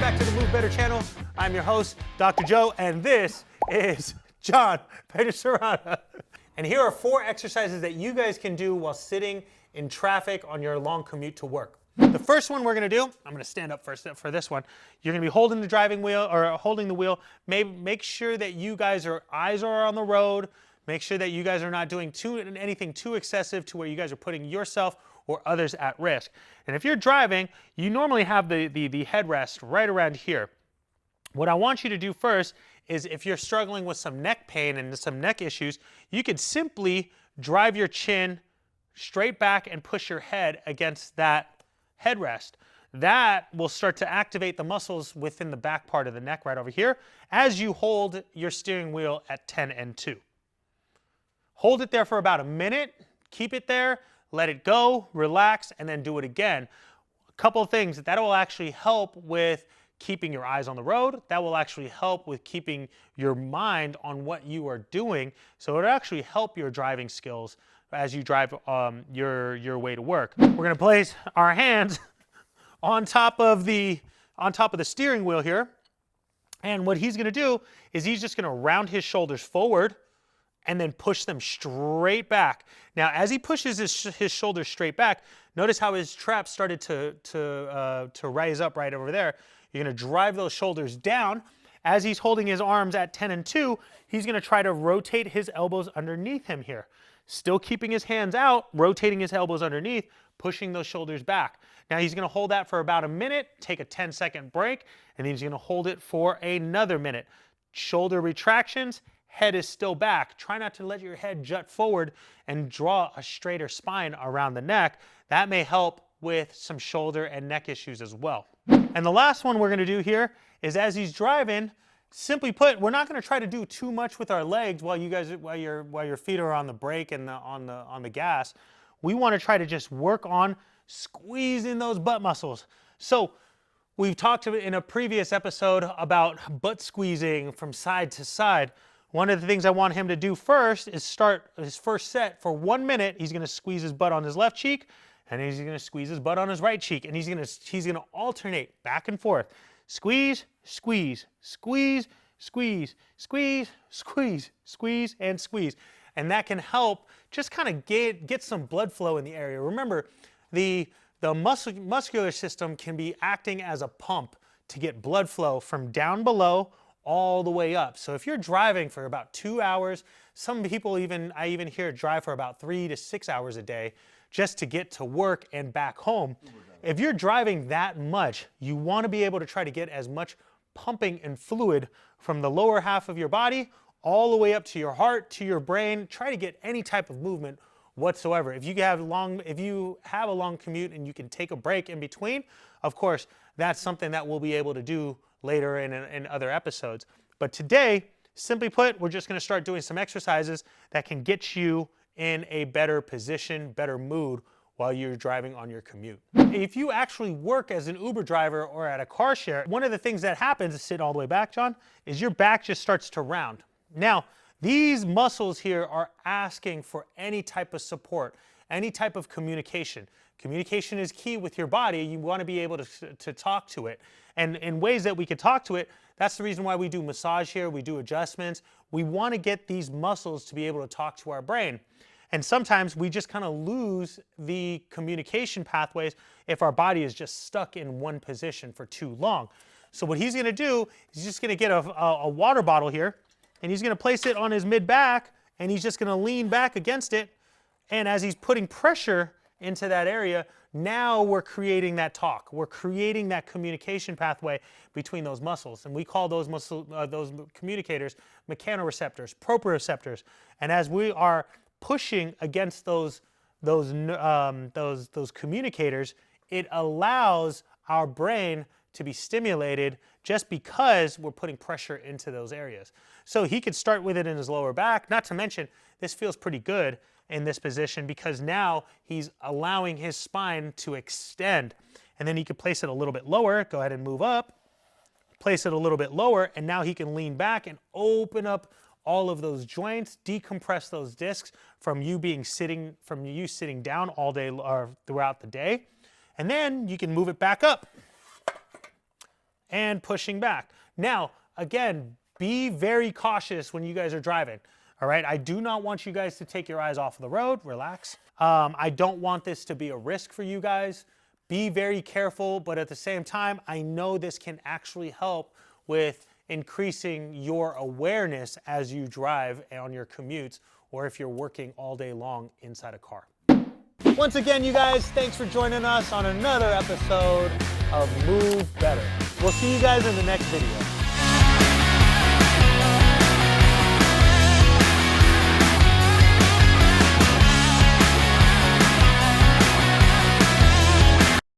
back to the Move Better channel. I'm your host, Dr. Joe, and this is John Peterserrata. And here are 4 exercises that you guys can do while sitting in traffic on your long commute to work. The first one we're going to do, I'm going to stand up first for this one. You're going to be holding the driving wheel or holding the wheel. Make sure that you guys eyes are on the road. Make sure that you guys are not doing anything too excessive to where you guys are putting yourself or others at risk. And if you're driving, you normally have the headrest right around here. What I want you to do first is, if you're struggling with some neck pain and some neck issues, you could simply drive your chin straight back and push your head against that headrest. That will start to activate the muscles within the back part of the neck right over here as you hold your steering wheel at 10 and 2. Hold it there for about a minute, keep it there, let it go, relax, and then do it again. A couple of things that will actually help with keeping your eyes on the road. That will actually help with keeping your mind on what you are doing. So it'll actually help your driving skills as you drive your way to work. We're going to place our hands on top of the steering wheel here. And what he's going to do is he's just going to round his shoulders forward and then push them straight back. Now, as he pushes his shoulders straight back, notice how his trap started to rise up right over there. You're going to drive those shoulders down. As he's holding his arms at 10 and 2, he's going to try to rotate his elbows underneath him here. Still keeping his hands out, rotating his elbows underneath, pushing those shoulders back. Now he's going to hold that for about a minute, take a 10-second break, and then he's going to hold it for another minute. Shoulder retractions, head is still back. Try not to let your head jut forward and draw a straighter spine around the neck. That may help with some shoulder and neck issues as well. And the last one we're going to do here is, as he's driving, simply put, we're not going to try to do too much with our legs while your feet are on the brake and on the gas. We want to try to just work on squeezing those butt muscles. So we've talked in a previous episode about butt squeezing from side to side. One of the things I want him to do first is start his first set for 1 minute. He's going to squeeze his butt on his left cheek, and he's going to squeeze his butt on his right cheek, and he's going to alternate back and forth. Squeeze, squeeze, squeeze, squeeze, squeeze, squeeze, squeeze, and squeeze. And that can help just kind of get some blood flow in the area. Remember, the muscular system can be acting as a pump to get blood flow from down below all the way up. So if you're driving for about 2 hours, some people I even hear drive for about 3 to 6 hours a day just to get to work and back home. If you're driving that much, you want to be able to try to get as much pumping and fluid from the lower half of your body all the way up to your heart, to your brain. Try to get any type of movement whatsoever. If you have a long commute and you can take a break in between, of course, that's something that we'll be able to do later in other episodes. But today, simply put, we're just going to start doing some exercises that can get you in a better position, better mood while you're driving on your commute. If you actually work as an Uber driver or at a car share, one of the things that happens, sit all the way back, John, is your back just starts to round. Now, these muscles here are asking for any type of support, any type of communication. Communication is key with your body. You want to be able to talk to it. And in ways that we can talk to it, that's the reason why we do massage here, we do adjustments. We want to get these muscles to be able to talk to our brain. And sometimes we just kind of lose the communication pathways if our body is just stuck in one position for too long. So what he's going to do is he's just going to get a water bottle here, and he's going to place it on his mid-back, and he's just going to lean back against it. And as he's putting pressure into that area, now we're creating that talk. We're creating that communication pathway between those muscles. And we call those those communicators mechanoreceptors, proprioceptors. And as we are pushing against those communicators, it allows our brain to be stimulated just because we're putting pressure into those areas. So he could start with it in his lower back. Not to mention, this feels pretty good in this position because now he's allowing his spine to extend. And then he could place it a little bit lower. Go ahead and move up. Place it a little bit lower, and now he can lean back and open up all of those joints, decompress those discs from you sitting down all day or throughout the day. And then you can move it back up. and pushing back. Now, again, be very cautious when you guys are driving. All right, I do not want you guys to take your eyes off of the road. Relax. I don't want this to be a risk for you guys. Be very careful, but at the same time, I know this can actually help with increasing your awareness as you drive on your commutes or if you're working all day long inside a car. Once again, you guys, thanks for joining us on another episode of Move Better. We'll see you guys in the next video.